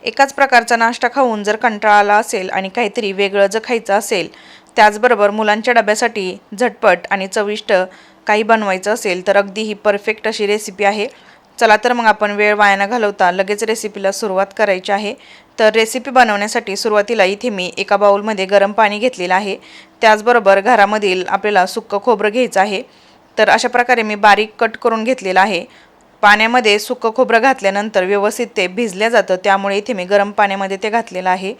एकाच प्रकारचा नाश्ता खाऊन जर कंटाळा आला असेल आणि काहीतरी वेगळं जर खायचं असेल, त्याचबरोबर मुलांच्या डब्यासाठी झटपट आणि चविष्ट काही बनवायचं असेल तर अगदी ही परफेक्ट अशी रेसिपी आहे। चला तर मग आपण वेळ वाया न घालवता लगेच रेसिपीला सुरुवात करायची आहे। तर रेसिपी बनवण्यासाठी सुरुवातीला इथे मी एका बाउलमध्ये गरम पाणी घेतलेलं आहे। त्याचबरोबर घरामधील आपल्याला सुक्कं खोबरं घ्यायचं आहे। तर अशा प्रकारे मी बारीक कट करून घेतलेलं आहे। पाण्यामध्ये सुक्कं खोबरं घातल्यानंतर व्यवस्थित ते भिजलं जातं, त्यामुळे इथे मी गरम पाण्यामध्ये ते घातलेलं आहे।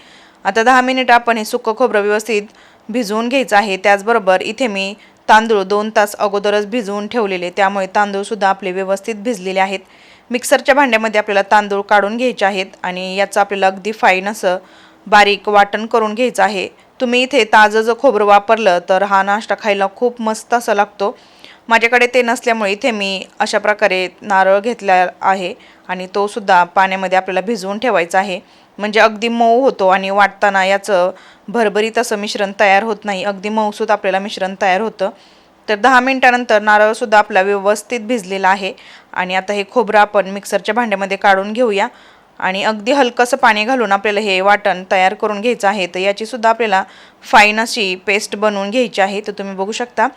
आता 10 मिनिट आपण हे सुक्कं खोबरं व्यवस्थित भिजवून घ्यायचं आहे। त्याचबरोबर इथे मी तांदूळ 2 तास अगोदरच भिजवून ठेवलेले, त्यामुळे तांदूळ सुद्धा आपले व्यवस्थित भिजलेले आहेत। मिक्सरच्या भांड्यामध्ये आपल्याला तांदूळ काढून घ्यायचे आहेत आणि याचं आपल्याला अगदी फाईन असं बारीक वाटण करून घ्यायचं आहे। तुम्ही इथे ताजं जर खोबरं वापरलं तर हा नाश्ता खायला खूप मस्त असा लागतो। माझ्याकडे ते नसल्यामुळे इथे मी अशा प्रकारे नारळ घेतला आहे आणि तो सुद्धा पाण्यामध्ये आपल्याला भिजवून ठेवायचा आहे, म्हणजे अगदी मऊ होतो आणि वाटताना याचं भरभरीत असं मिश्रण तयार होत नाही, अगदी मऊसूत आपल्याला मिश्रण तयार होतं। तर 10 मिनिटानंतर नारळसुद्धा आपला व्यवस्थित भिजलेला आहे आणि आता हे खोबरं आपण मिक्सरच्या भांड्यामध्ये काढून घेऊया आणि अगदी हलकंसं पाणी घालून आपल्याला हे वाटण तयार करून घ्यायचं आहे। तर याची सुद्धा आपल्याला फाईन अशी पेस्ट बनवून घ्यायची आहे। तर तुम्ही बघू शकता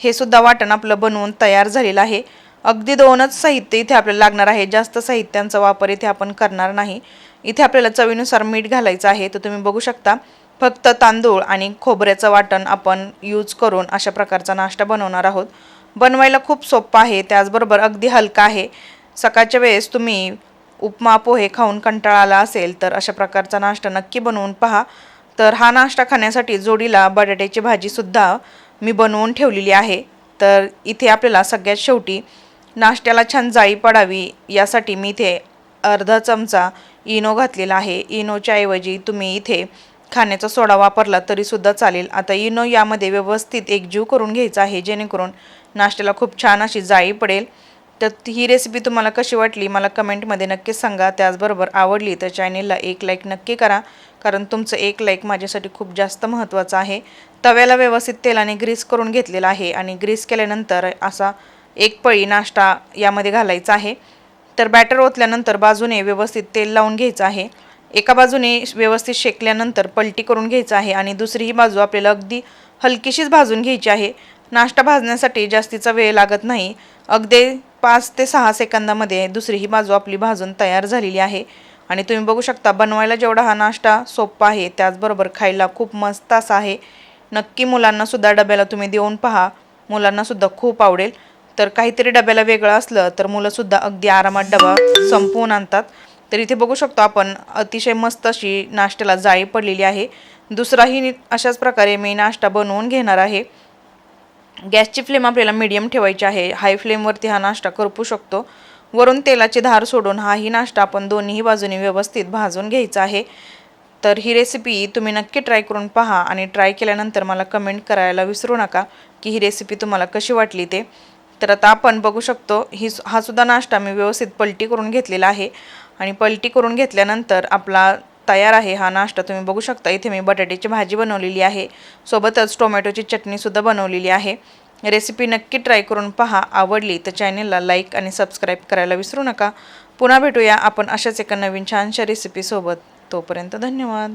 हे सुद्धा वाटण आपलं बनवून तयार झालेलं आहे। अगदी 2च साहित्य इथे आपल्याला लागणार आहे, जास्त साहित्यांचा वापर इथे आपण करणार नाही। इथे आपल्याला चवीनुसार मीठ घालायचं आहे। तर तुम्ही बघू शकता फक्त तांदूळ आणि खोबऱ्याचं वाटण आपण यूज करून अशा प्रकारचा नाश्ता बनवणार आहोत। बनवायला खूप सोपा आहे, त्याचबरोबर अगदी हलका आहे। सकाळच्या वेळेस तुम्ही उपमा पोहे खाऊन कंटाळा आला असेल तर अशा प्रकारचा नाश्ता नक्की बनवून पहा। तर हा नाश्ता खाण्यासाठी जोडीला बटाट्याची भाजीसुद्धा मी बनवून ठेवलेली आहे। तर इथे आपल्याला सगळ्यात शेवटी नाश्त्याला छान जाळी पडावी यासाठी मी इथे अर्धा चमचा इनो घातलेला आहे। इनोच्या ऐवजी तुम्ही इथे खाण्याचा सोडा वापरला तरीसुद्धा चालेल। आता इनो यामध्ये व्यवस्थित एकजीव करून घ्यायचा आहे, जेणेकरून नाश्त्याला खूप छान अशी जाळी पडेल। तर ही रेसिपी तुम्हाला कशी वाटली मला कमेंटमध्ये नक्कीच सांगा। त्याचबरोबर आवडली तर चॅनेलला एक लाईक नक्की करा, कारण तुमचं एक लाईक माझ्यासाठी खूप जास्त महत्त्वाचं आहे। तव्याला व्यवस्थित तेलाने ग्रीस करून घेतलेला आहे आणि ग्रीस केल्यानंतर असा एक पळी नाश्ता यामध्ये घालायचा आहे। तर बॅटर ओतल्यानंतर बाजूने व्यवस्थित तेल लावून घ्यायचं आहे। एका बाजूने व्यवस्थित शेकल्यानंतर पलटी करून घ्यायचं आहे आणि दुसरी बाजू आपल्याला अगदी हलकीशीच भाजून घ्यायची आहे। नाश्ता भाजण्यासाठी जास्तीचा वेळ लागत नाही, अगदी 5 ते 6 सेकंदामध्ये दुसरी ही बाजू आपली भाजून तयार झालेली आहे। आणि तुम्ही बघू शकता बनवायला जेवढा हा नाश्ता सोपा आहे त्याचबरोबर खायला खूप मस्त असा आहे। नक्की मुलांनासुद्धा डब्याला तुम्ही देऊन पहा, मुलांनासुद्धा खूप आवडेल। तर काहीतरी डब्याला वेगळं असलं तर मुलंसुद्धा अगदी आरामात डबा संपवून आणतात। तर इथे बघू शकतो आपण अतिशय मस्त अशी नाश्त्याला जाळी पडलेली आहे। दुसराही अशाच प्रकारे मी नाश्ता बनवून घेणार आहे। गॅसची फ्लेम आपल्याला मीडियम ठेवायची आहे, हाय फ्लेमवरती हा नाश्ता करपू शकतो। वरून तेलाची धार सोडून हाही नाश्ता आपण दोन्ही बाजूनी व्यवस्थित भाजून घ्यायचा आहे। तर ही रेसिपी तुम्ही नक्की ट्राय करून पहा आणि ट्राय केल्यानंतर मला कमेंट करायला विसरू नका की ही रेसिपी तुम्हाला कशी वाटली ते। तर आता आपण बघू शकतो हा सुद्धा नाश्ता मी व्यवस्थित पलटी करून घेतलेला आहे आणि पलटी करून घेतल्यानंतर आपला तयार आहे हा नाश्ता। तुम्ही बघू शकता इथे मी बटाट्याची भाजी बनवलेली आहे, सोबतच टोमॅटोची चटणीसुद्धा बनवलेली आहे। रेसिपी नक्की ट्राय करून पहा, आवडली तर चॅनेलला लाईक आणि सबस्क्राईब करायला विसरू नका। पुन्हा भेटूया आपण अशाच एका नवीन छानशा रेसिपीसोबत, तोपर्यंत धन्यवाद।